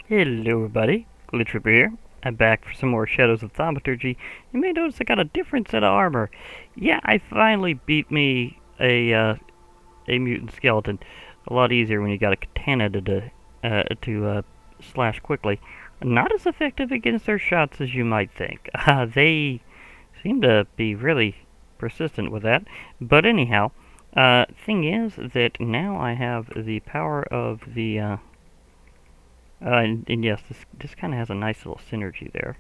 Hello everybody, Glitchtripper here. I'm back for some more Shadows of Thaumaturgy. You may notice I got a different set of armor. Yeah, I finally beat me a mutant skeleton. A lot easier when you got a katana to slash quickly. Not as effective against their shots as you might think. They seem to be really persistent with that. But anyhow, thing is that now I have the power of the and yes, this kind of has a nice little synergy there.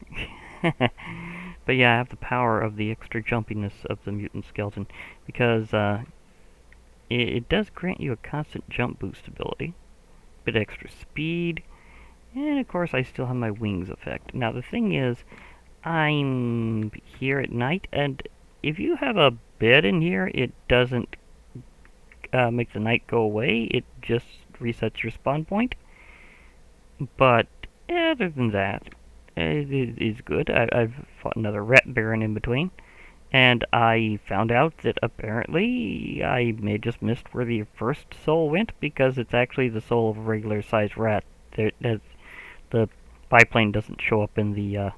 But yeah, I have the power of the extra jumpiness of the mutant skeleton because it does grant you a constant jump boost ability, bit extra speed, and of course I still have my wings effect. Now the thing is, I'm here at night, and if you have a bed in here, it doesn't make the night go away. It just resets your spawn point. But other than that, it is good. I've fought another rat baron in between, and I found out that apparently I may just missed where the first soul went because it's actually the soul of a regular sized rat. The biplane doesn't show up in the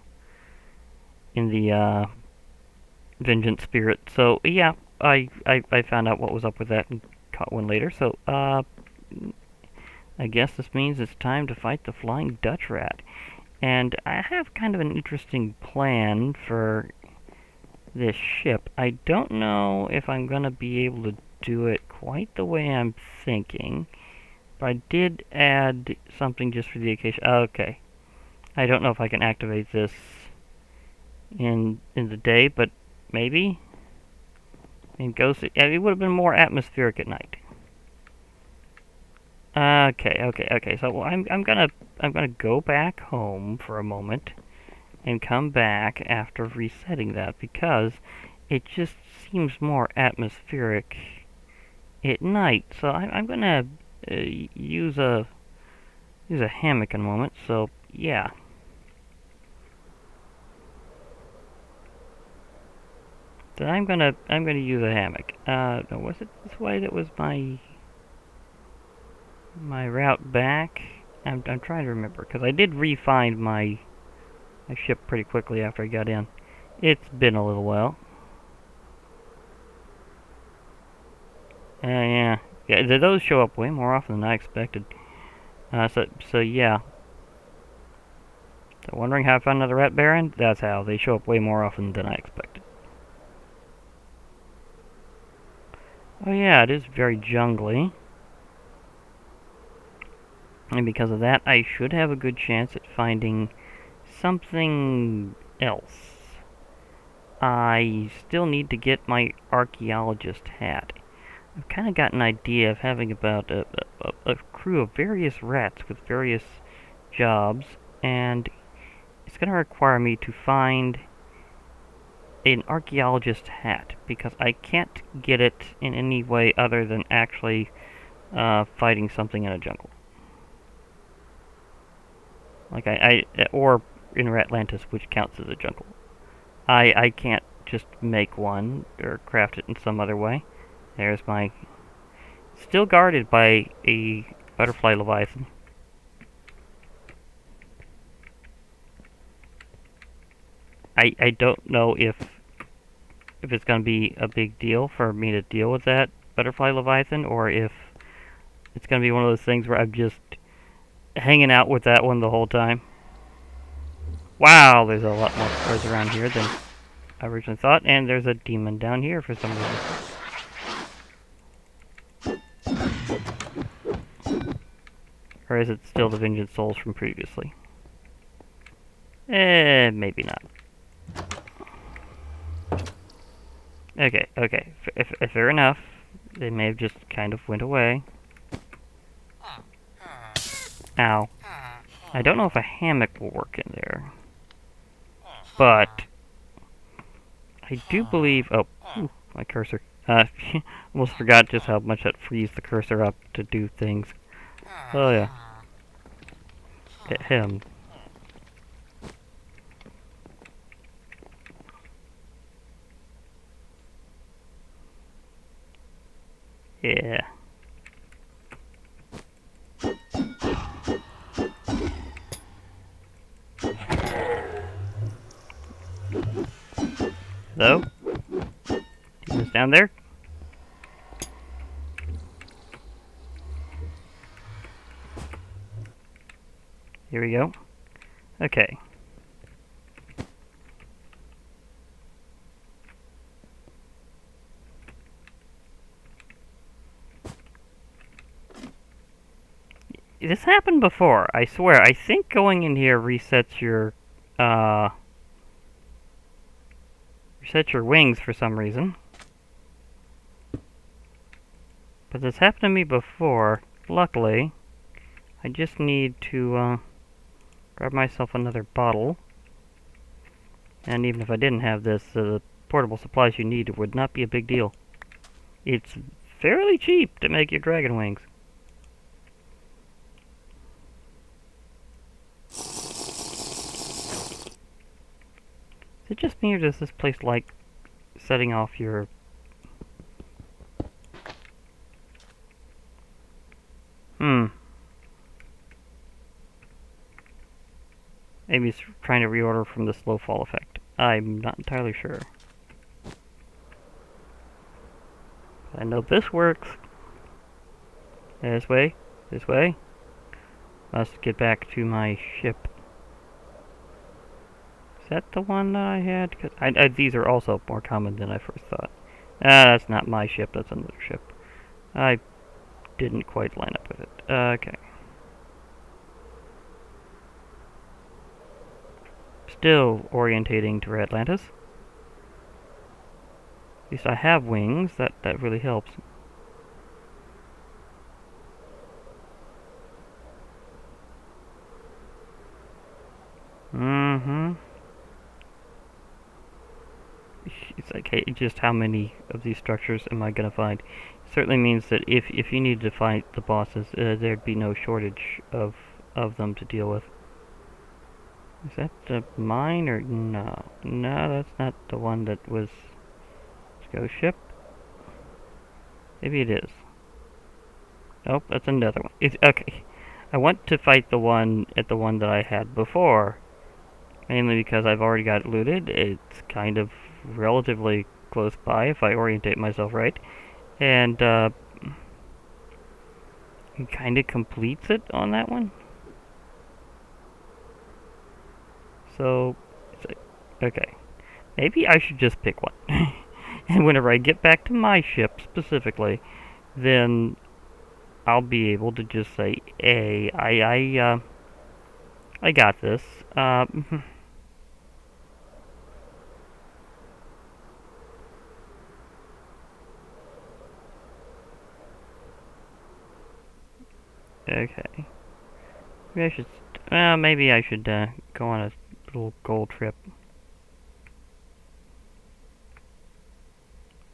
vengeance spirit. So yeah, I found out what was up with that and caught one later. So I guess this means it's time to fight the Flying Dutchrat. And I have kind of an interesting plan for this ship. I don't know if I'm going to be able to do it quite the way I'm thinking. But I did add something just for the occasion. Okay. I don't know if I can activate this in the day, but maybe. And it would have been more atmospheric at night. Okay. So I'm gonna go back home for a moment and come back after resetting that because it just seems more atmospheric at night. So I'm gonna use a hammock in a moment. So yeah. So I'm gonna use a hammock. No, was it this way that was my route back? I'm trying to remember because I did re-find my ship pretty quickly after I got in. It's been a little while. Yeah. Those show up way more often than I expected. So yeah. So wondering how I found another rat baron? That's how. They show up way more often than I expected. Oh yeah, it is very jungly. And because of that, I should have a good chance at finding something else. I still need to get my archaeologist hat. I've kind of got an idea of having about a crew of various rats with various jobs, and it's going to require me to find an archaeologist hat, because I can't get it in any way other than actually fighting something in a jungle. Like or in Ratlantis, which counts as a jungle. I can't just make one or craft it in some other way. There's my... Still guarded by a butterfly leviathan. I don't know if it's going to be a big deal for me to deal with that butterfly leviathan, or if it's going to be one of those things where I'm just hanging out with that one the whole time. Wow, there's a lot more birds around here than I originally thought, and there's a demon down here for some reason. Or is it still the vengeance souls from previously? Maybe not. Okay. Fair enough. They may have just kind of went away. Ow. I don't know if a hammock will work in there. But I do believe... Oh, my cursor. Almost forgot just how much that frees the cursor up to do things. Oh yeah. Get him. Yeah. Hello? Demons down there? Here we go. Okay. This happened before, I swear. I think going in here resets your wings for some reason. But this happened to me before. Luckily, I just need to grab myself another bottle. And even if I didn't have this, the portable supplies you need would not be a big deal. It's fairly cheap to make your dragon wings. Is it just me, or does this place like setting off your... Maybe it's trying to reorder from the slow fall effect. I'm not entirely sure. I know this works. This way. This way. Must get back to my ship. Is that the one that I had? 'Cause these are also more common than I first thought. Ah, that's not my ship. That's another ship. I didn't quite line up with it. Okay. Still orientating to Atlantis. At least I have wings. That really helps. It's like, hey, just how many of these structures am I gonna find? It certainly means that if you need to fight the bosses, there'd be no shortage of them to deal with. Is that mine or no? No, that's not the one that was. Let's go ship. Maybe it is. Nope, that's another one. It's okay. I want to fight the one that I had before, mainly because I've already got it looted. It's kind of relatively close by if I orientate myself right, and it kind of completes it on that one. So, it's like, okay, maybe I should just pick one, and whenever I get back to my ship specifically, then I'll be able to just say, "Hey, I got this." Okay. Maybe I should go on a little gold trip.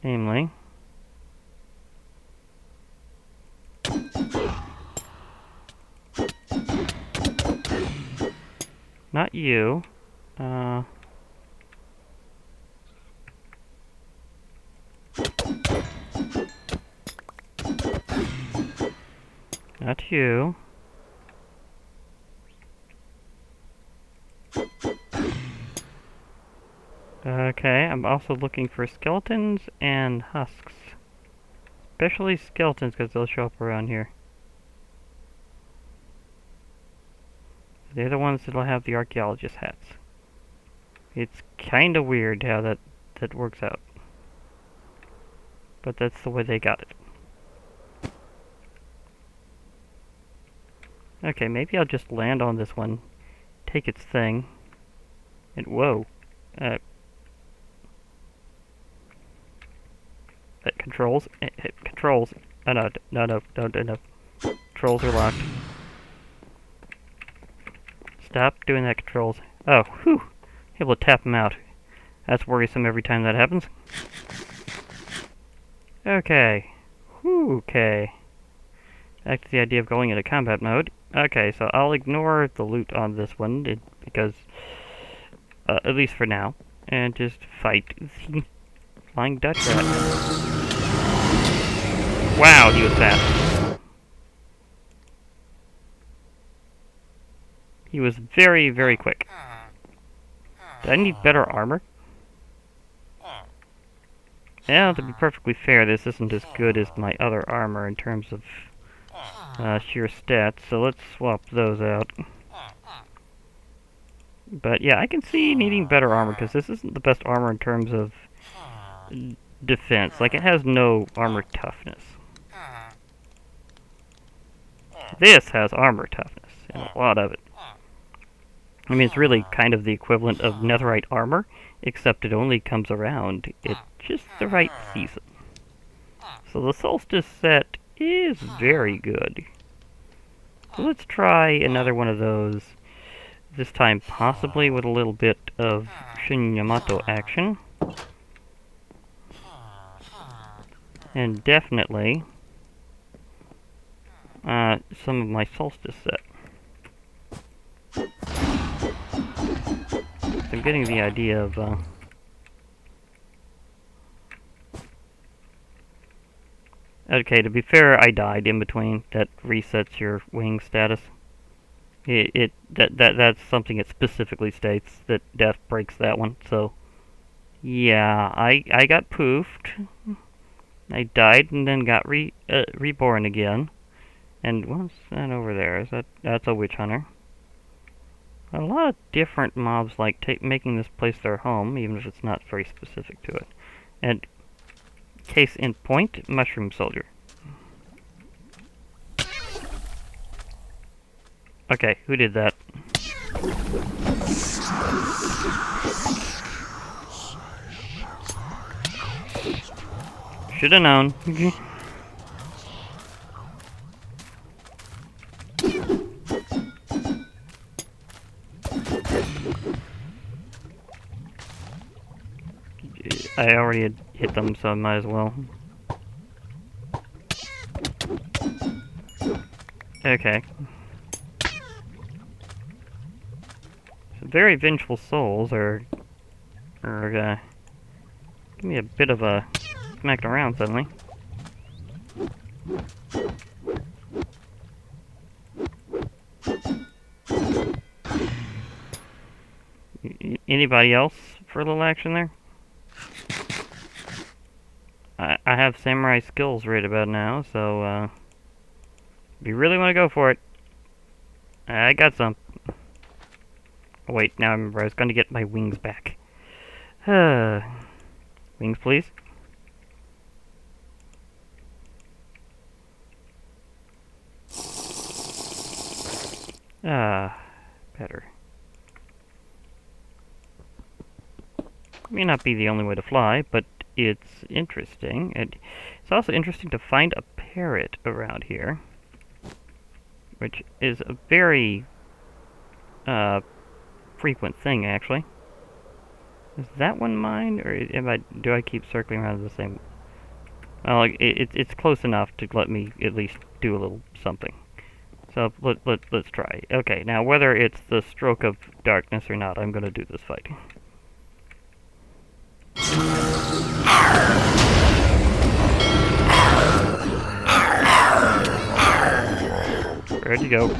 Namely, not you. Not you. Okay, I'm also looking for skeletons and husks. Especially skeletons, because they'll show up around here. They're the ones that'll have the archaeologist hats. It's kind of weird how that works out. But that's the way they got it. Okay, maybe I'll just land on this one, take its thing, and whoa. Controls? Controls. Oh, no. Controls are locked. Stop doing that, controls. Oh, whew. Able to tap them out. That's worrisome every time that happens. Okay. Whew, okay. Back to the idea of going into combat mode. Okay, so I'll ignore the loot on this one, because, at least for now, and just fight the Flying Dutchrat. Wow, he was fast. He was very, very quick. Do I need better armor? Now, to be perfectly fair, this isn't as good as my other armor in terms of sheer stats, so let's swap those out. But yeah, I can see needing better armor, because this isn't the best armor in terms of defense. Like, it has no armor toughness. This has armor toughness, and a lot of it. I mean, it's really kind of the equivalent of netherite armor, except it only comes around at just the right season. So the solstice set is very good. So let's try another one of those, this time possibly with a little bit of Shin Yamato action. And definitely some of my solstice set. I'm getting the idea of okay, to be fair, I died in between. That resets your wing status. That's something it specifically states, that death breaks that one. So yeah, I got poofed. I died and then got reborn again. And what's that over there? That's a witch hunter. A lot of different mobs like making this place their home, even if it's not very specific to it. And case in point, mushroom soldier. Okay, who did that? Should have known. I already had hit them, so I might as well. Okay. So very vengeful souls are give me a bit of a smacked around suddenly. Anybody else for a little action there? I have samurai skills right about now, so if you really want to go for it, I got some. Oh, wait, now I remember I was going to get my wings back. Wings, please. Better. May not be the only way to fly, but it's interesting. It's also interesting to find a parrot around here, which is a very frequent thing, actually. Is that one mine, or do I keep circling around the same? Well, it's close enough to let me at least do a little something. So let's try. Okay, now whether it's the stroke of darkness or not, I'm going to do this fight. Where'd you go? Here.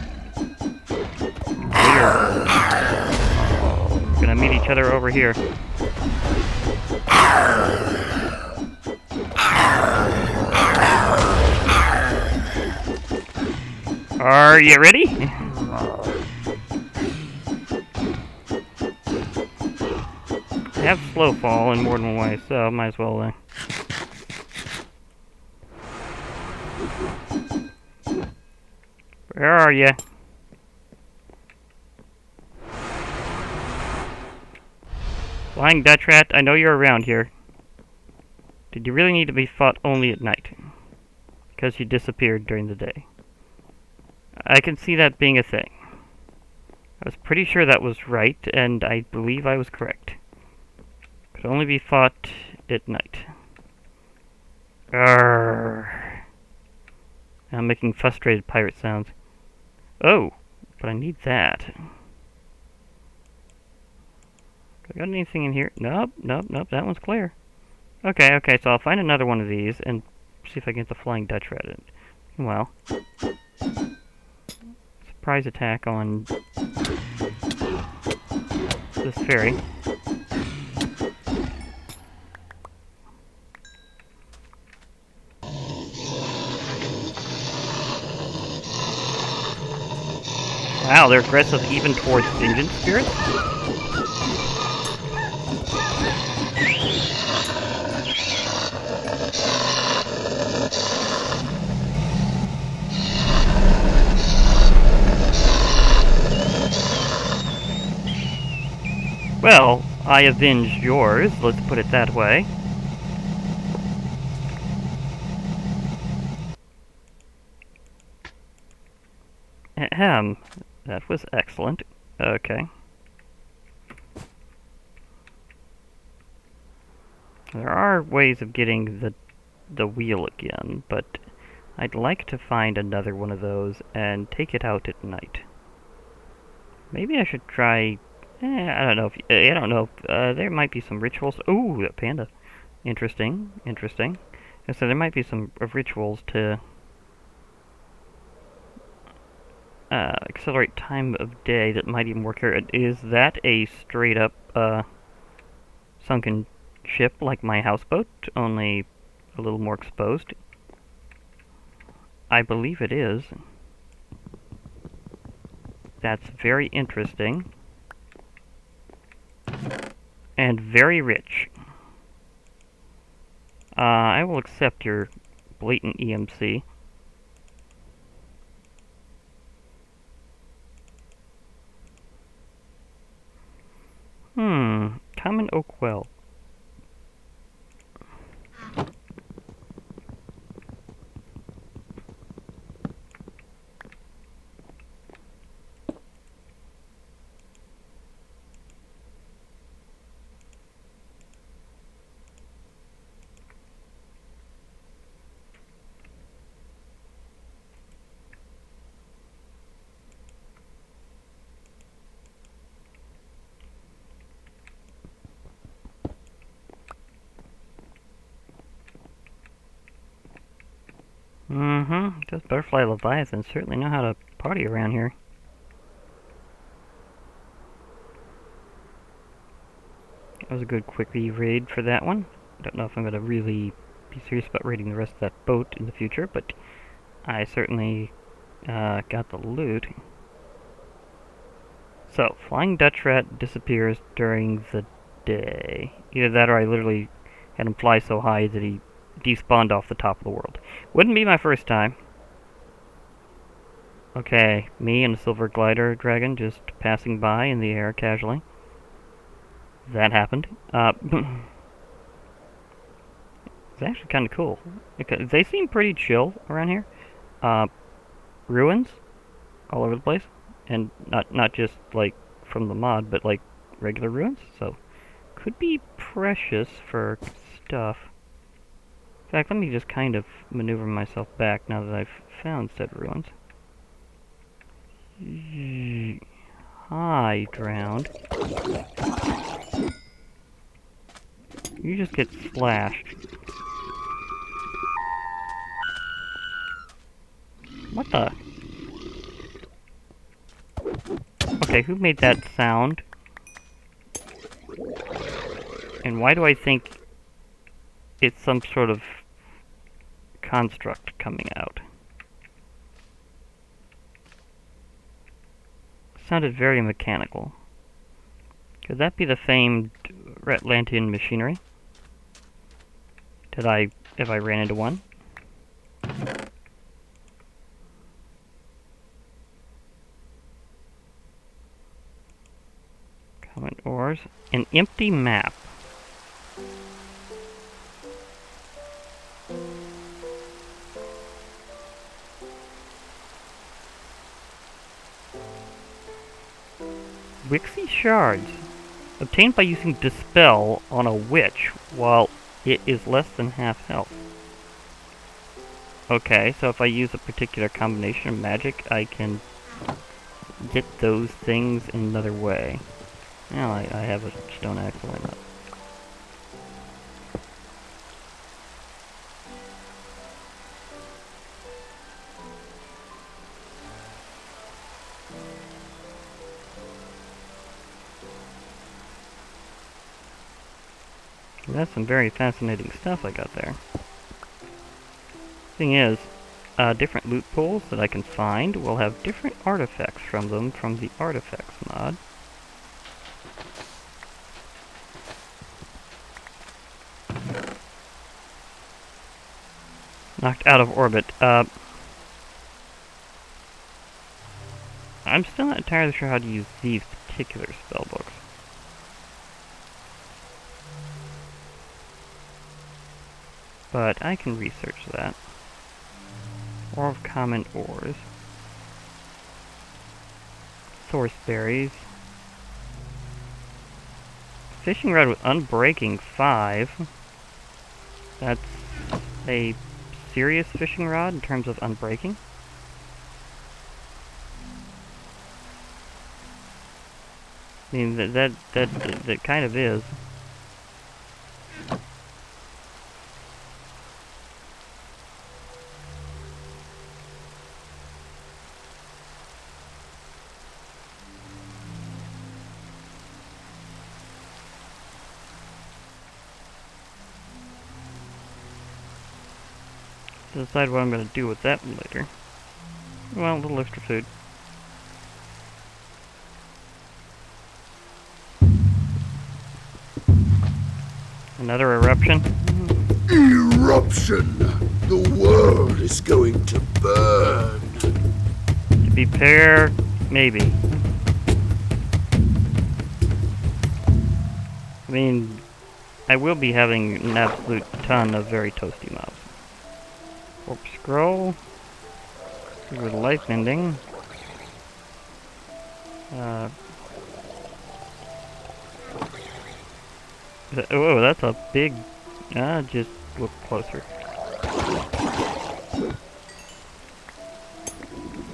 We're gonna meet each other over here. Are you ready? I have slow fall in more than one way, so I might as well Where are you? Flying Dutchrat, I know you're around here. Did you really need to be fought only at night? Because you disappeared during the day. I can see that being a thing. I was pretty sure that was right, and I believe I was correct. Could only be fought at night. Arrgh. I'm making frustrated pirate sounds. Oh, but I need that. Do I got anything in here? Nope, that one's clear. Okay, so I'll find another one of these and see if I can get the Flying Dutchrat in. Well, surprise attack on this fairy. Wow, they're aggressive even towards vengeance spirits? Well, I avenged yours, let's put it that way. Ahem. That was excellent. Okay. There are ways of getting the wheel again, but I'd like to find another one of those and take it out at night. Maybe I should try... I don't know if... I don't know. There might be some rituals... Ooh, a panda. Interesting. Interesting. And so there might be some rituals to... accelerate time of day that might even work here. Is that a straight up sunken ship like my houseboat, only a little more exposed? I believe it is. That's very interesting. And very rich. I will accept your blatant EMC. Common oak well. Those butterfly leviathans certainly know how to party around here. That was a good quickie raid for that one. Don't know if I'm going to really be serious about raiding the rest of that boat in the future, but I certainly got the loot. So, Flying Dutchrat disappears during the day. Either that or I literally had him fly so high that he despawned off the top of the world. Wouldn't be my first time. Okay, me and a silver glider dragon just passing by in the air casually. That happened. It's actually kind of cool. They seem pretty chill around here. Ruins all over the place, and not just like from the mod, but like regular ruins. So could be precious for stuff. In fact, let me just kind of maneuver myself back now that I've found said ruins. Hi, drowned. You just get splashed. What the? Okay, who made that sound? And why do I think it's some sort of construct coming out? Sounded very mechanical. Could that be the famed Ratlantian machinery? Have I ran into one? Common ores. An empty map. Wixie shards. Obtained by using Dispel on a witch while it is less than half health. Okay, so if I use a particular combination of magic, I can get those things another way. Now I have a stone axe, why not? That's some very fascinating stuff I got there. Thing is, different loot pools that I can find will have different artifacts from them from the artifacts mod. Knocked out of orbit. I'm still not entirely sure how to use these particular spellbooks. But I can research that. Ore of common ores. Source berries. Fishing rod with unbreaking 5. That's a serious fishing rod in terms of unbreaking. I mean, that kind of is. Decide what I'm going to do with that later. Well, a little extra food. Another eruption? Eruption! The world is going to burn. To be fair, maybe. I mean, I will be having an absolute ton of very toasty mobs. Warp scroll. With life ending. Oh, that's a big... just look closer.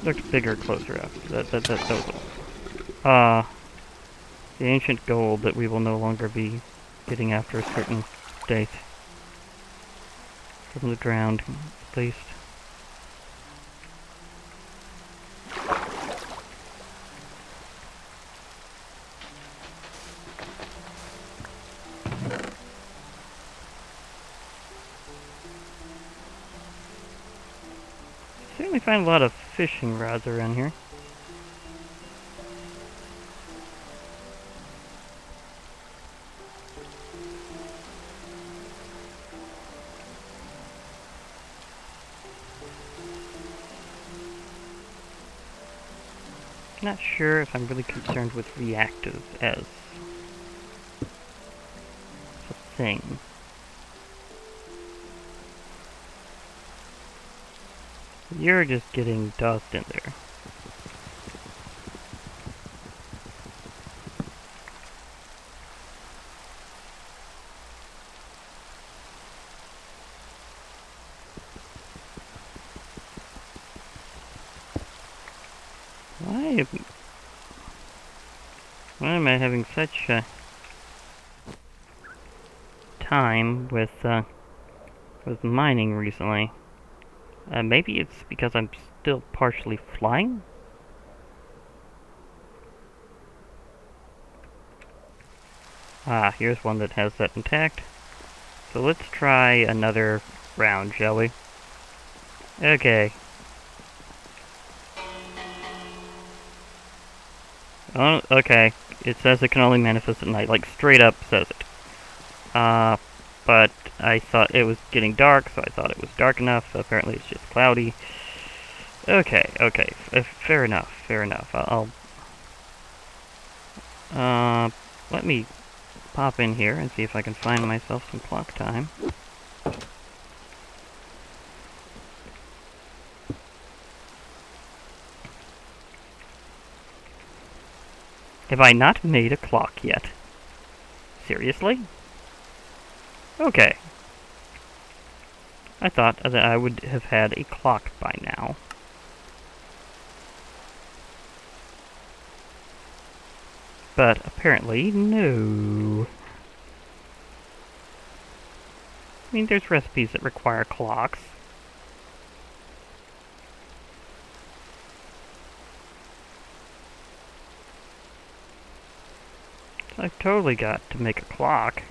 Looks bigger closer up. That was... the ancient gold that we will no longer be getting after a certain date. From the ground, at least. Certainly find a lot of fishing rods around here. Not sure if I'm really concerned with reactive as a thing. You're just getting dust in there. Why am I having such a time with mining recently? Maybe it's because I'm still partially flying? Ah, here's one that has that intact. So let's try another round, shall we? Okay. Oh, okay. It says it can only manifest at night. Like, straight up says it. But I thought it was getting dark, so I thought it was dark enough. Apparently it's just cloudy. Okay. Fair enough. Let me pop in here and see if I can find myself some clock time. Have I not made a clock yet? Seriously? Okay. I thought that I would have had a clock by now. But apparently, no. I mean, there's recipes that require clocks. So I've totally got to make a clock.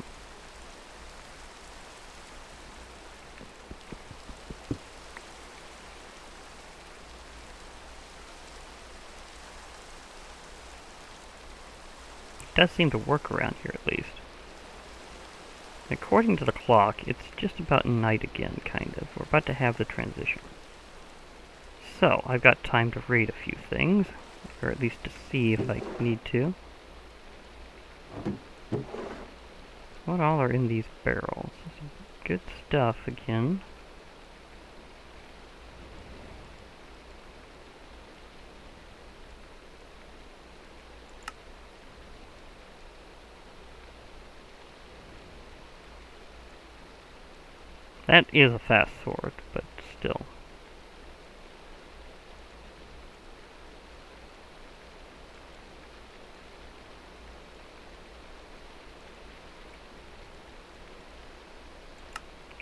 does seem to work around here at least. According to the clock, it's just about night again, kind of. We're about to have the transition. So, I've got time to read a few things, or at least to see if I need to. What all are in these barrels? Some good stuff again. That is a fast sword, but still.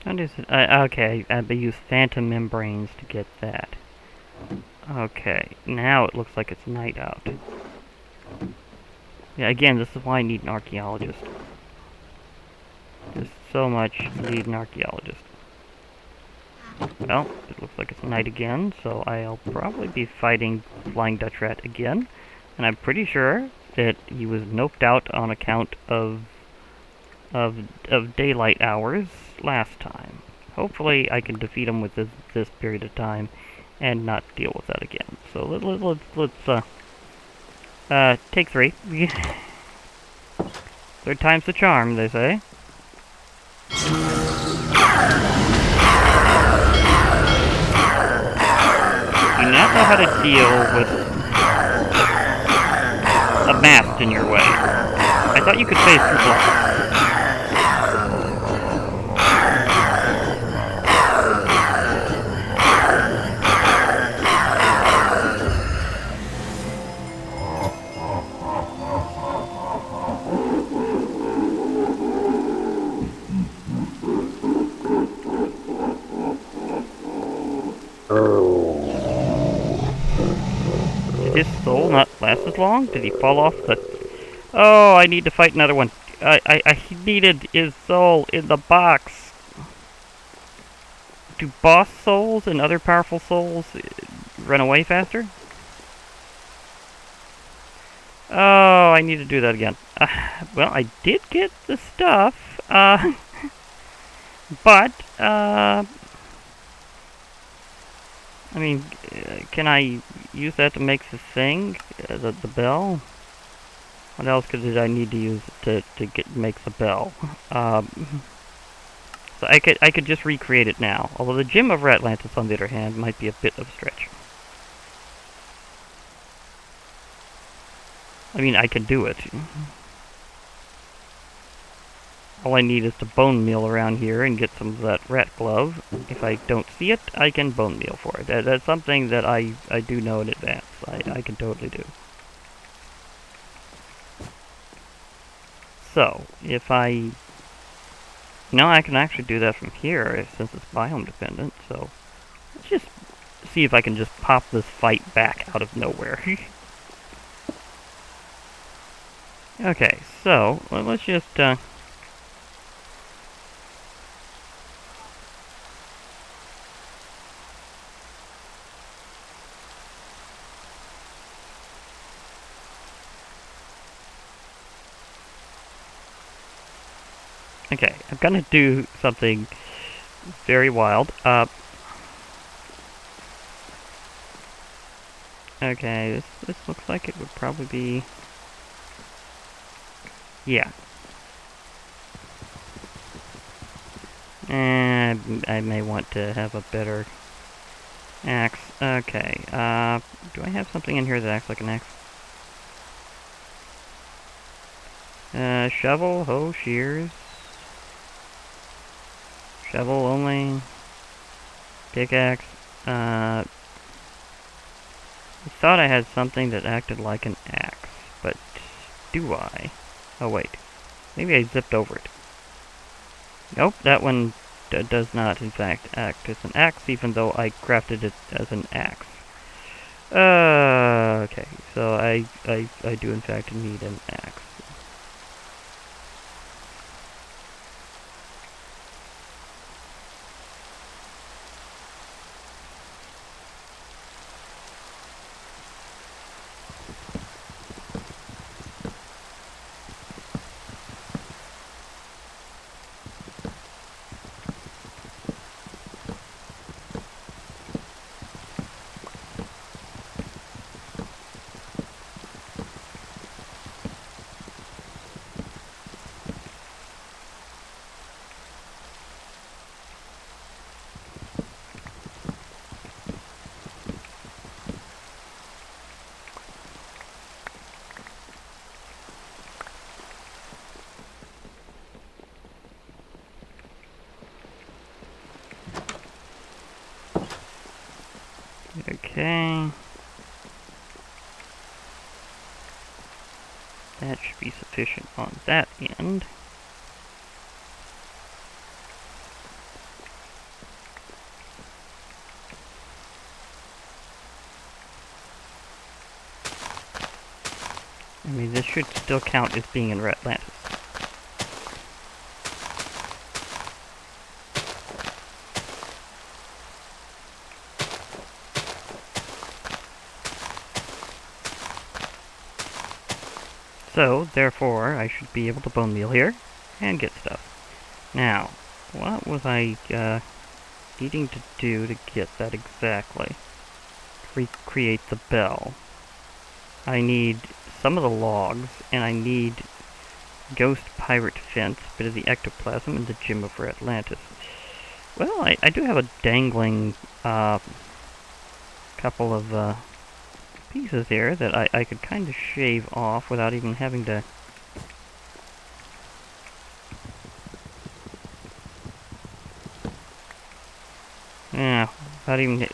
What is it? Okay, I use phantom membranes to get that. Okay, now it looks like it's night out. Yeah, again, this is why I need an archaeologist. There's so much need an archaeologist. Well, it looks like it's night again, so I'll probably be fighting Flying Dutchrat again. And I'm pretty sure that he was noped out on account of daylight hours last time. Hopefully I can defeat him with this period of time and not deal with that again. So let's take 3. Third time's the charm, they say. You now know how to deal with a mast in your way. I thought you could phase through blocks. Did his soul not last as long? Did he fall off the... Oh, I need to fight another one. I needed his soul in the box. Do boss souls and other powerful souls run away faster? Oh, I need to do that again. Well, I did get the stuff. But, I mean, can I use that to make the thing? The bell? What else did I need to use to make the bell? So I could just recreate it now. Although the Gem of Ratlantis, on the other hand, might be a bit of a stretch. I mean, I can do it. All I need is to bone meal around here and get some of that rat glove. If I don't see it, I can bone meal for it. That's something that I do know in advance. I can totally do. So, if I... No, I can actually do that from here, since it's biome dependent, so... Let's just see if I can just pop this fight back out of nowhere. Okay, so, let's just, Okay, I'm gonna do something very wild. Okay, this looks like it would probably be... Yeah. I may want to have a better axe. Okay, do I have something in here that acts like an axe? Shovel, hoe, shears. Shovel only. Pickaxe. I thought I had something that acted like an axe, but do I? Oh wait, maybe I zipped over it. Nope, that one does not in fact act as an axe, even though I crafted it as an axe. Okay, so I do in fact need an axe. Okay. That should be sufficient on that end. I mean, this should still count as being in Ratlantis. So, therefore, I should be able to bone meal here and get stuff. Now, what was I needing to do to get that exactly? Recreate the bell. I need some of the logs, and I need Ghost Pirate Fence, bit of the ectoplasm, and the Gem of Atlantis. Well, I do have a dangling couple of pieces here that I could kind of shave off without even having to... Yeah, without even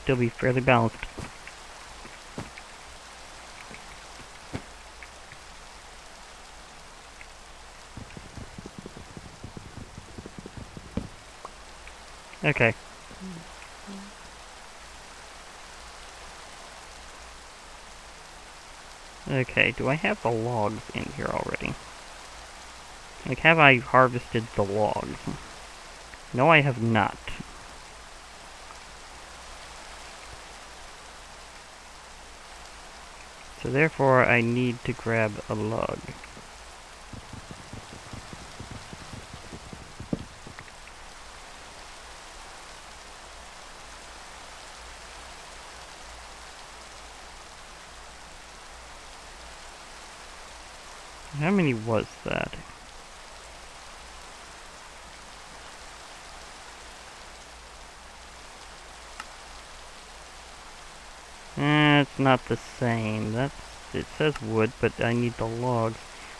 still be fairly balanced. Okay. Okay, do I have the logs in here already? Like, have I harvested the logs? No, I have not. So therefore, I need to grab a log. How many was that? It's not the same. It says wood, but I need the logs.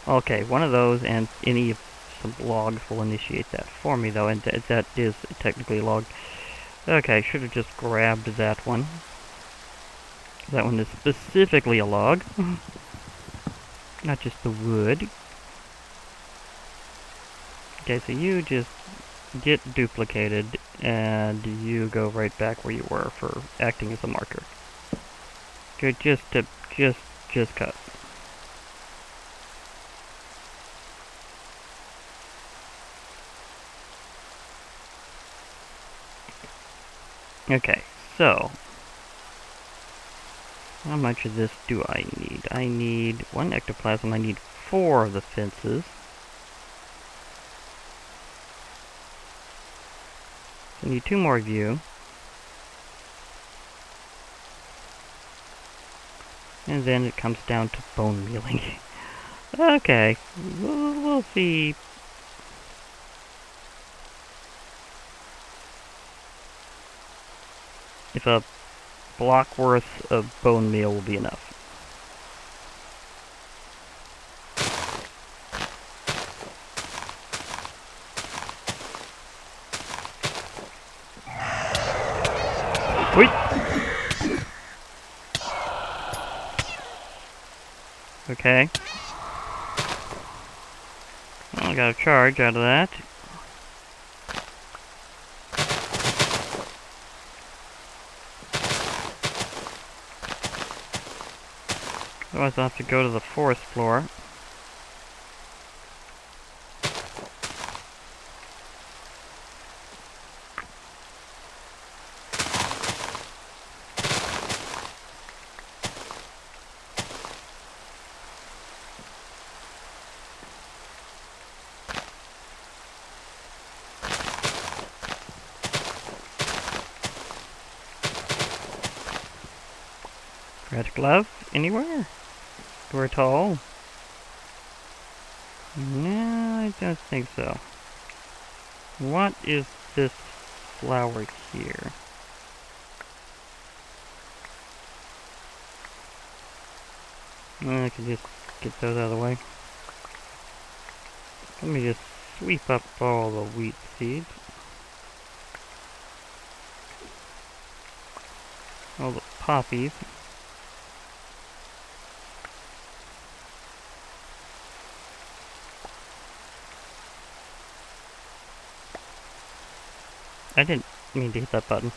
Okay, one of those and some logs will initiate that for me, though, and that is technically a log. Okay, should have just grabbed that one. That one is specifically a log, not just the wood. Okay, so you just get duplicated, and you go right back where you were for acting as a marker. Good, just cut. Okay, so how much of this do I need? I need 1 ectoplasm. I need 4 of the fences. I need 2 more of you. And then it comes down to bone mealing. Okay, we'll see. If a block worth of bone meal will be enough. Wait. Okay. Well, I got a charge out of that. Otherwise I'll have to go to the forest floor. Red glove? Anywhere? Or at all? No, I don't think so. What is this flower here? I can just get those out of the way. Let me just sweep up all the wheat seeds. poppies. I didn't mean to hit that button.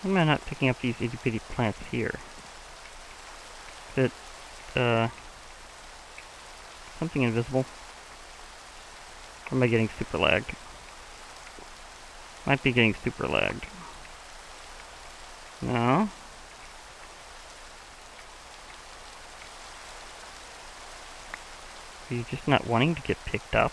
Why am I not picking up these itty bitty plants here? Is it, something invisible? Or am I getting super lagged? Might be getting super lagged. No? Are you just not wanting to get picked up?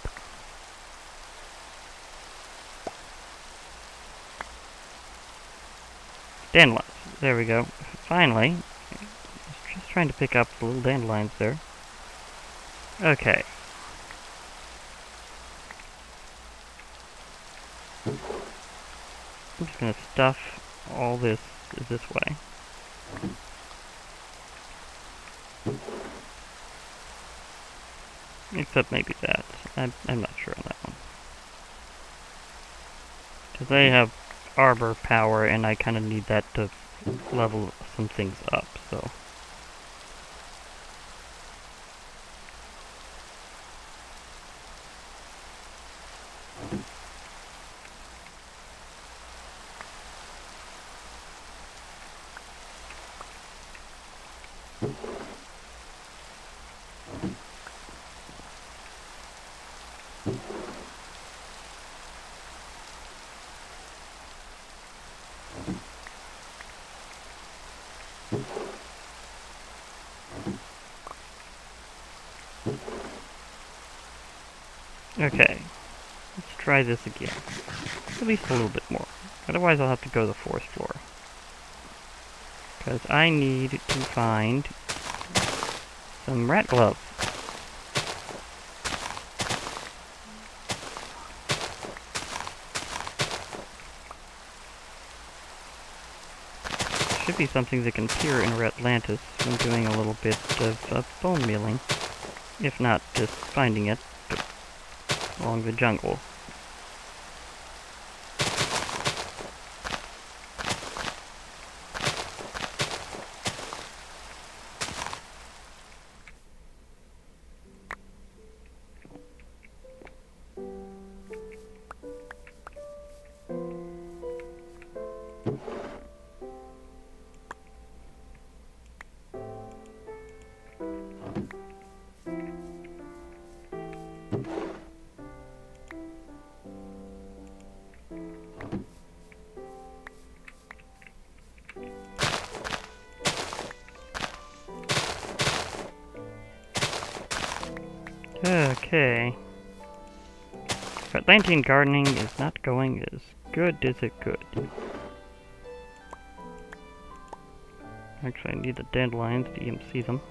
Dandelions. There we go. Finally. Just trying to pick up the little dandelions there. Okay. I'm just gonna stuff all this way. Except maybe that. I'm not sure on that one. Because they have arbor power, and I kind of need that to level some things up, so. Okay, let's try this again. At least a little bit more. Otherwise I'll have to go to the forest floor. Because I need to find some rat gloves. Should be something that can appear in Ratlantis when doing a little bit of bone mealing. If not just finding it along the jungle. Okay. Atlantean gardening is not going as good as it could. Actually, I need the dandelions to even see them.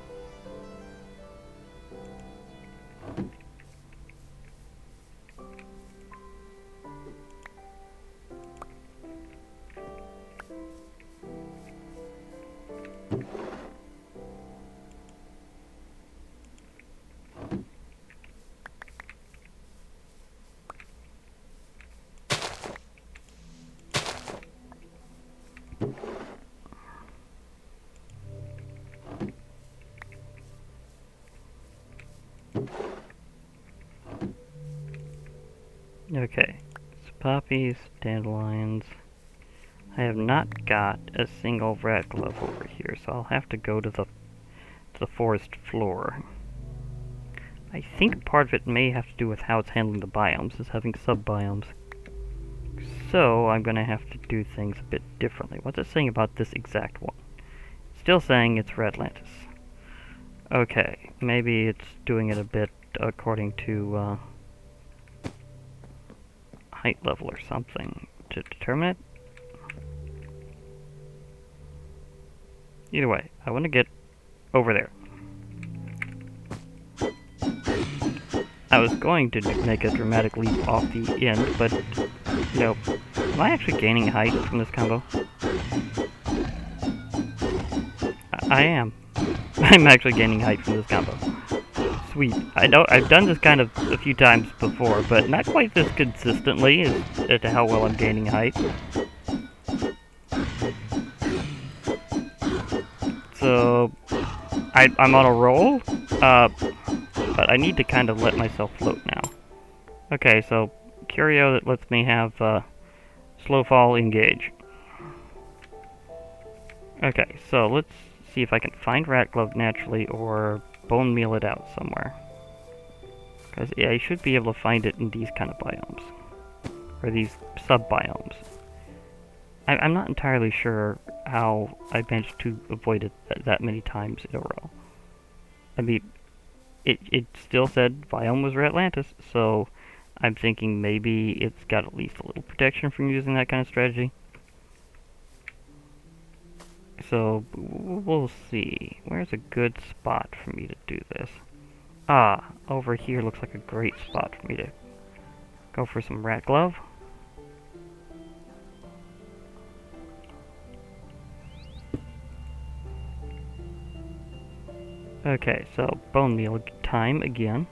Okay, so poppies, dandelions. I have not got a single rat glove over here, so I'll have to go to the forest floor. I think part of it may have to do with how it's handling the biomes, is having sub-biomes. So I'm gonna have to do things a bit differently. What's it saying about this exact one? Still saying it's Ratlantis. Okay, maybe it's doing it a bit according to height level or something to determine it. Either way, I want to get over there. I was going to make a dramatic leap off the end, but, you know, am I actually gaining height from this combo? I am. I'm actually gaining height from this combo. Sweet. I know I've done this kind of a few times before, but not quite this consistently as to how well I'm gaining height. So, I'm on a roll, but I need to kind of let myself float now. Okay, so curio that lets me have slow fall engage. Okay, so let's see if I can find rat glove naturally or bone meal it out somewhere. Because yeah, I should be able to find it in these kind of biomes. Or these sub-biomes. I'm not entirely sure how I managed to avoid it that many times in a row. I mean, it still said biome was Atlantis, so I'm thinking maybe it's got at least a little protection from using that kind of strategy. So, we'll see. Where's a good spot for me to do this? Ah, over here looks like a great spot for me to go for some rat glove. Okay, so bone meal time again.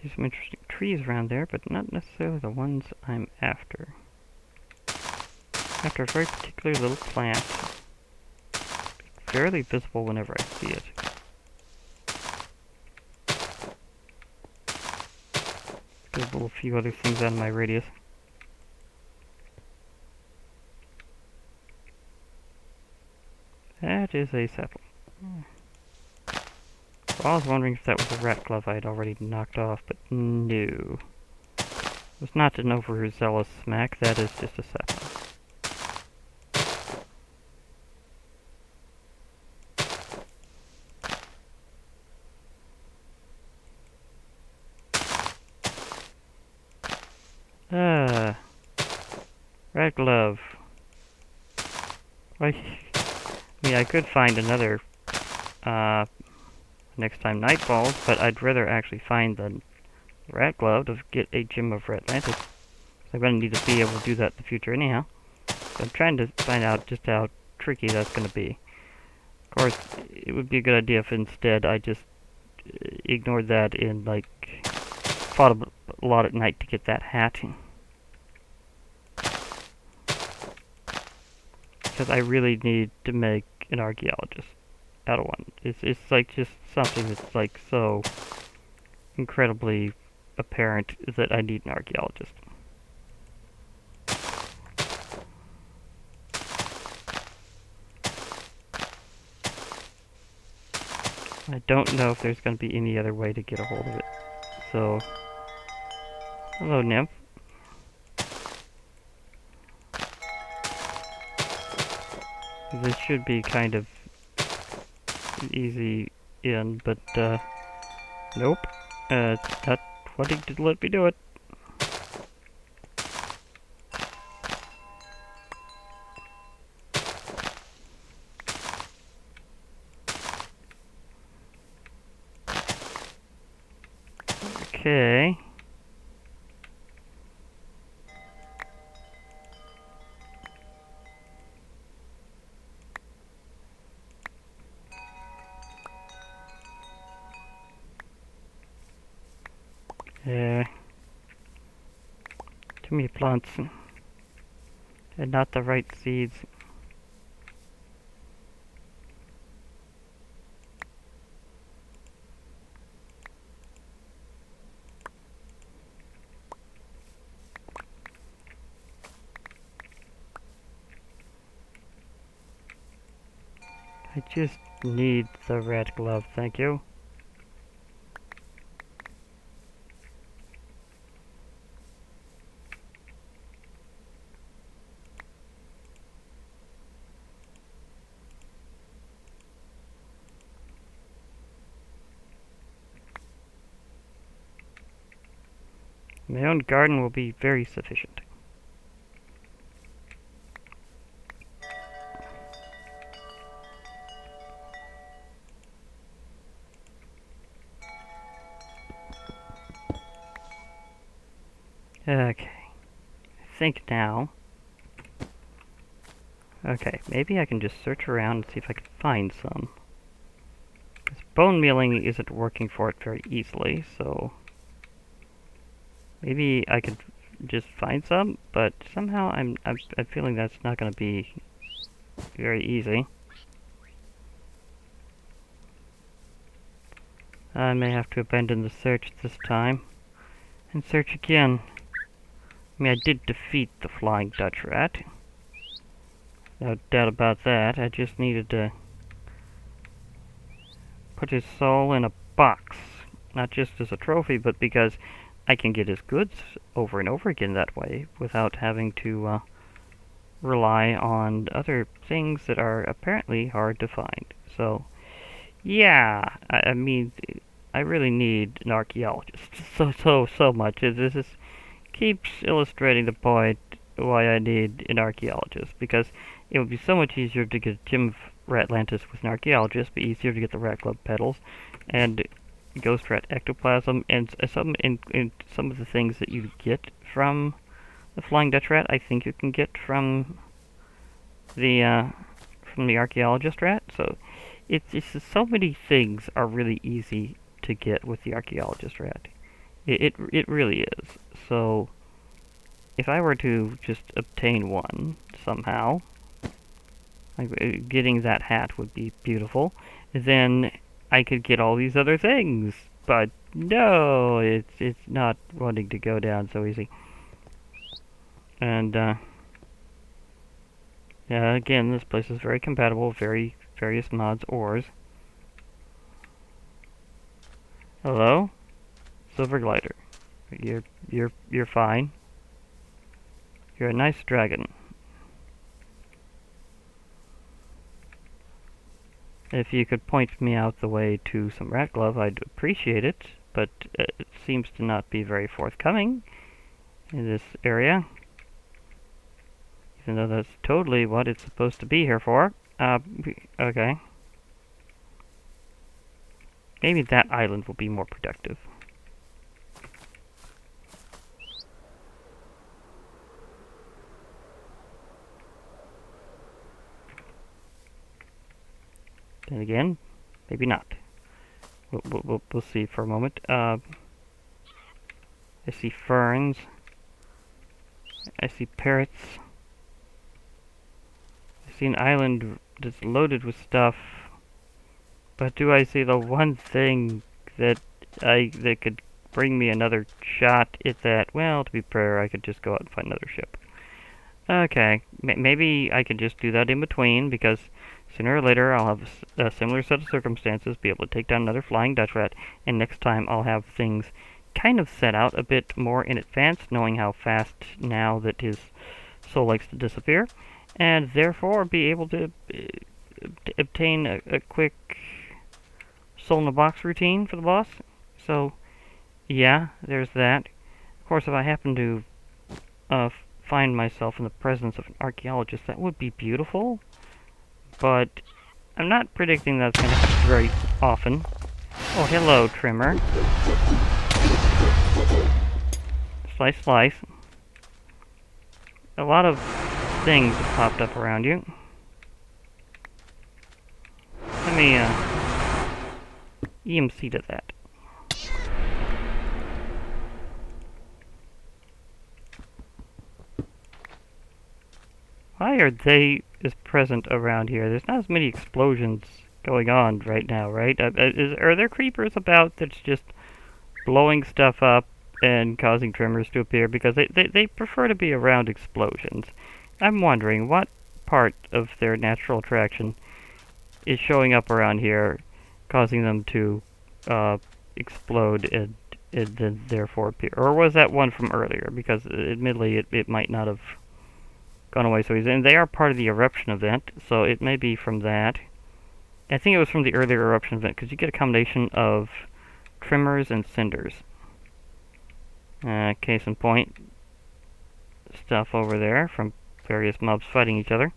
See some interesting trees around there, but not necessarily the ones I'm after. After a very particular little plant. Fairly visible whenever I see it. Get a little few other things out of my radius. That is a sapling. Well, I was wondering if that was a rat glove I had already knocked off, but no. It was not an overzealous smack, that is just a sapling. Ah, rat glove. Why? I mean, I could find another, next time night falls, but I'd rather actually find the rat glove to get a gem of Atlantis. I'm going to need to be able to do that in the future anyhow. So I'm trying to find out just how tricky that's going to be. Of course, it would be a good idea if instead I just ignored that and, like, fought a lot at night to get that hat. Because I really need to make an archaeologist out of one. It's like just something that's like so incredibly apparent that I need an archaeologist. I don't know if there's going to be any other way to get a hold of it. So, hello, nymph. This should be kind of easy in, but nope. It's not wanting to let me do it. Okay. Too many plants. And not the right seeds. I just need the red glove, thank you. My own garden will be very sufficient. Okay. I think now... Okay, maybe I can just search around and see if I can find some. This bone mealing isn't working for it very easily, so... Maybe I could just find some, but somehow I'm feeling that's not going to be very easy. I may have to abandon the search this time, and search again. I mean, I did defeat the Flying Dutchrat. No doubt about that. I just needed to put his soul in a box. Not just as a trophy, but because I can get his goods over and over again that way, without having to rely on other things that are apparently hard to find. So, yeah, I mean, I really need an archaeologist so much. This keeps illustrating the point why I need an archaeologist, because it would be so much easier to get Gem of Ratlantis with an archaeologist, but easier to get the Rat Club petals and Ghost Rat ectoplasm, and some of the things that you get from the Flying Dutchrat, I think you can get from the archaeologist rat. So it's just so many things are really easy to get with the archaeologist rat. It really is. So if I were to just obtain one somehow, like, getting that hat would be beautiful. Then I could get all these other things. But no, it's not wanting to go down so easy. And yeah, again, this place is very compatible with various mods ores. Hello, Silver Glider. You're fine. You're a nice dragon. If you could point me out the way to some rat glove, I'd appreciate it, but it seems to not be very forthcoming in this area. Even though that's totally what it's supposed to be here for. Okay. Maybe that island will be more productive. Then again, maybe not. We'll see for a moment. I see ferns. I see parrots. I see an island that's loaded with stuff. But do I see the one thing that could bring me another shot at that? Well, to be fair, I could just go out and find another ship. Okay, maybe I could just do that in between, because sooner or later I'll have a similar set of circumstances, be able to take down another Flying Dutchrat, and next time I'll have things kind of set out a bit more in advance, knowing how fast now that his soul likes to disappear, and therefore be able to obtain a quick soul in a box routine for the boss. So, yeah, there's that. Of course, if I happen to find myself in the presence of an archaeologist, that would be beautiful. But I'm not predicting that's going to happen very often. Oh, hello, Trimmer. Slice, slice. A lot of things have popped up around you. Let me, EMC to that. Why are they as present around here? There's not as many explosions going on right now, right? Are there creepers about that's just blowing stuff up and causing tremors to appear? Because they prefer to be around explosions. I'm wondering what part of their natural attraction is showing up around here, causing them to explode and then therefore appear. Or was that one from earlier? Because admittedly it might not have gone away so easy. And they are part of the eruption event, so it may be from that. I think it was from the earlier eruption event, because you get a combination of tremors and cinders. Case in point, stuff over there from various mobs fighting each other.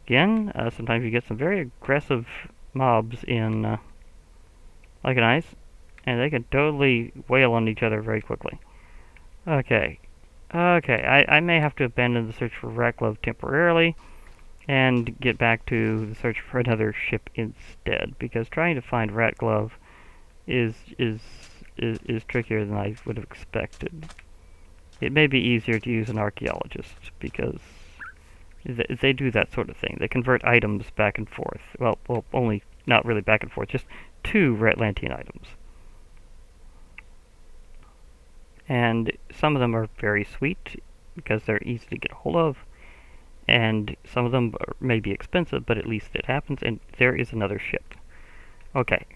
Again, sometimes you get some very aggressive mobs in like an ice, and they can totally wail on each other very quickly. Okay. I may have to abandon the search for Raklov temporarily and get back to the search for another ship instead, because trying to find Ratglove is trickier than I would have expected. It may be easier to use an archaeologist, because they do that sort of thing. They convert items back and forth. Well, only not really back and forth, just two Ratlantean items. And some of them are very sweet because they're easy to get a hold of, and some of them may be expensive, but at least it happens, and there is another ship. Okay,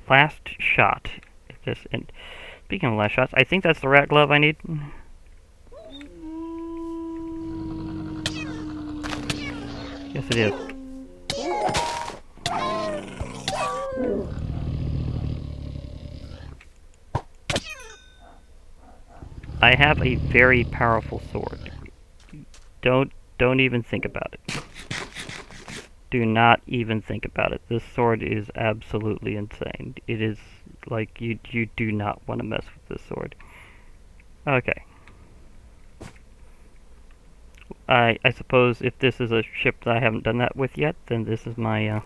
last shot at this. And speaking of last shots, I think that's the rat glove I need. Yes, it is. I have a very powerful sword. Don't even think about it. Do not even think about it. This sword is absolutely insane. It is like you do not want to mess with this sword. Okay. I suppose if this is a ship that I haven't done that with yet, then this is my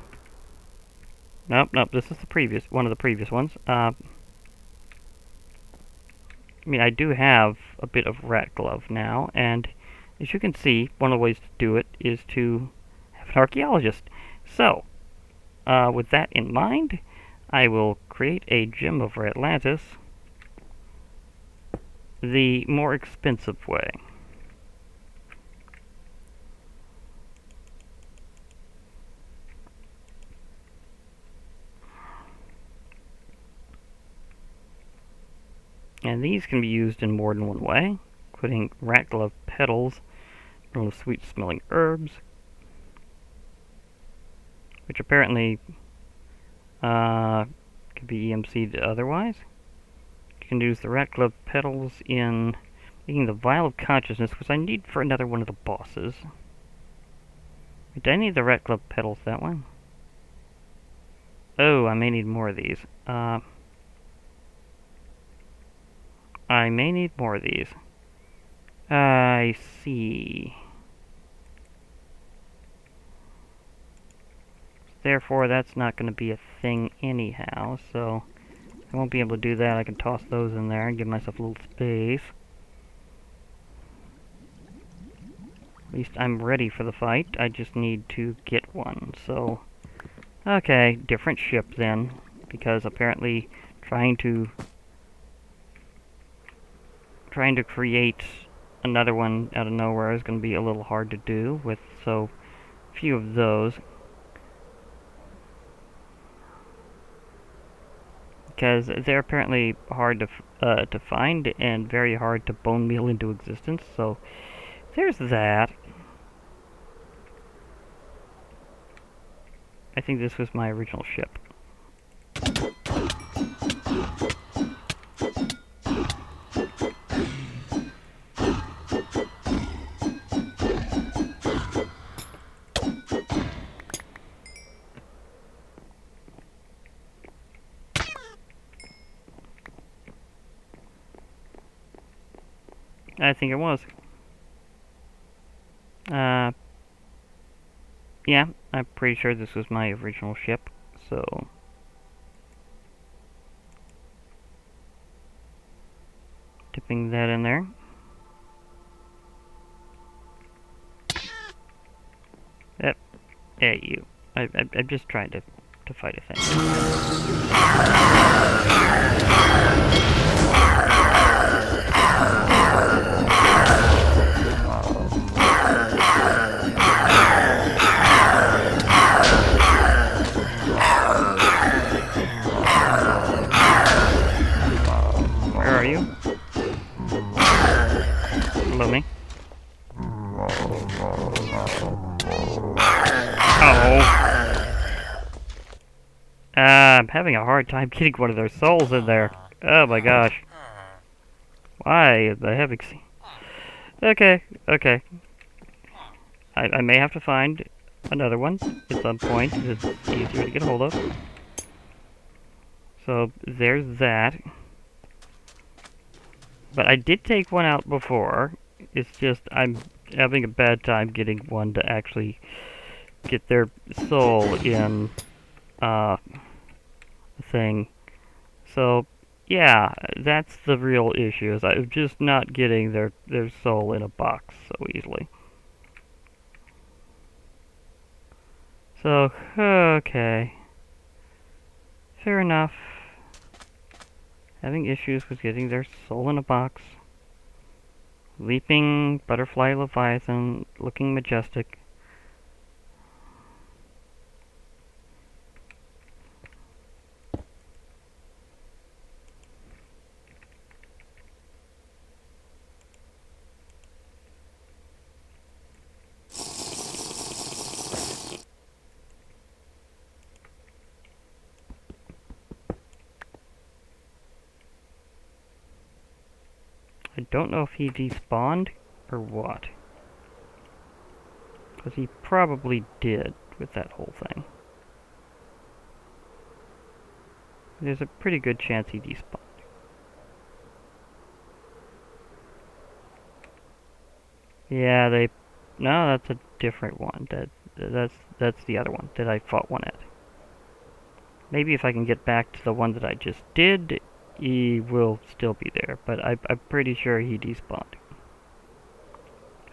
nope, this is the previous one of the previous ones. I mean, I do have a bit of rat glove now, and as you can see, one of the ways to do it is to have an archaeologist. So, with that in mind, I will create a gem of Atlantis the more expensive way. And these can be used in more than one way, including rat glove petals from the sweet-smelling herbs, which apparently can be EMC'd otherwise. You can use the rat glove petals in making the vial of consciousness, which I need for another one of the bosses. Did I need the rat glove petals that one? Oh, I may need more of these. I may need more of these. I see. Therefore, that's not going to be a thing anyhow, so I won't be able to do that. I can toss those in there and give myself a little space. At least I'm ready for the fight. I just need to get one, so... Okay, different ship then, because apparently trying to create another one out of nowhere is going to be a little hard to do with so few of those. Because they're apparently hard to find and very hard to bone meal into existence, so there's that. I think this was my original ship. I think it was. Yeah, I'm pretty sure this was my original ship, so... Dipping that in there. Yep. Yeah, you. I'm just trying to fight a thing. Where are you? Hello, me. I'm having a hard time getting one of their souls in there. Oh my gosh. Why the heavens? Okay, okay. I may have to find another one at some point. It's easier to get a hold of. So there's that. But I did take one out before. It's just I'm having a bad time getting one to actually get their soul in the thing. So yeah, that's the real issue, is I'm just not getting their soul in a box so easily. So, okay. Fair enough. Having issues with getting their soul in a box. Leaping butterfly leviathan, looking majestic. I don't know if he despawned or what. Because he probably did with that whole thing. There's a pretty good chance he despawned. Yeah, no, that's a different one. That's the other one that I fought one at. Maybe if I can get back to the one that I just did, he will still be there, but I'm pretty sure he despawned.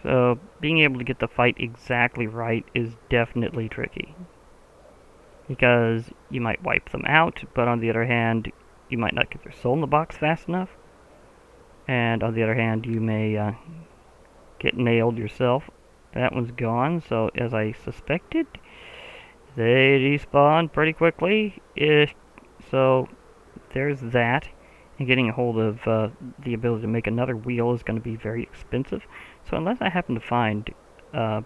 So, being able to get the fight exactly right is definitely tricky. Because you might wipe them out, but on the other hand, you might not get their soul in the box fast enough. And on the other hand, you may get nailed yourself. That one's gone, so as I suspected, they despawn pretty quickly. So there's that. And getting a hold of the ability to make another wheel is going to be very expensive. So unless I happen to find a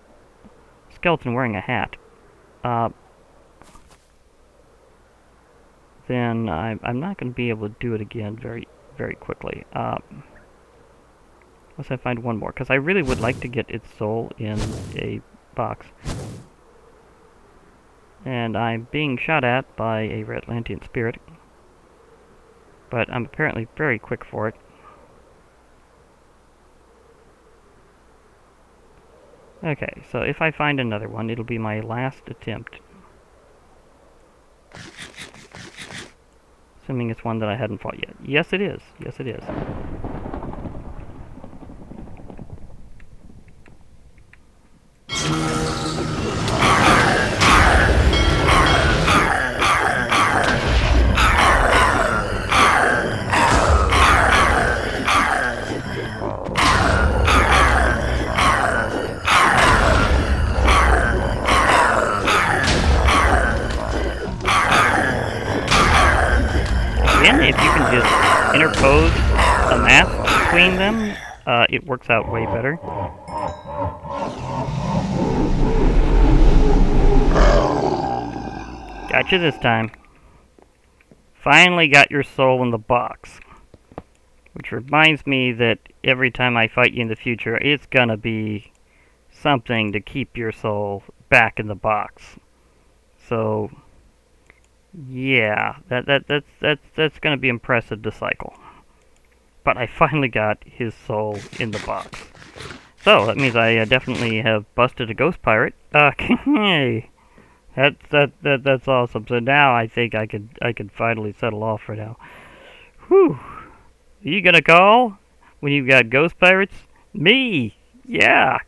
skeleton wearing a hat, then I'm not going to be able to do it again very, very quickly. Unless I find one more, because I really would like to get its soul in a box. And I'm being shot at by a Red Atlantean spirit. But I'm apparently very quick for it. Okay, so if I find another one, it'll be my last attempt. Assuming it's one that I hadn't fought yet. Yes, it is. Yes, it is. If you can just interpose a mask between them, it works out way better. Gotcha this time. Finally got your soul in the box. Which reminds me that every time I fight you in the future, it's gonna be something to keep your soul back in the box. So yeah, that's gonna be impressive to cycle. But I finally got his soul in the box. So that means I definitely have busted a ghost pirate. Okay, that's awesome. So now I think I could finally settle off for now. Whew. Are you gonna call when you've got ghost pirates? Me? Yeah.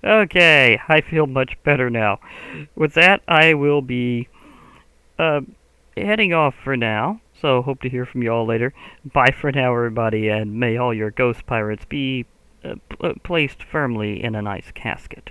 Okay, I feel much better now. With that, I will be heading off for now, so hope to hear from you all later. Bye for now, everybody, and may all your ghost pirates be placed firmly in a nice casket.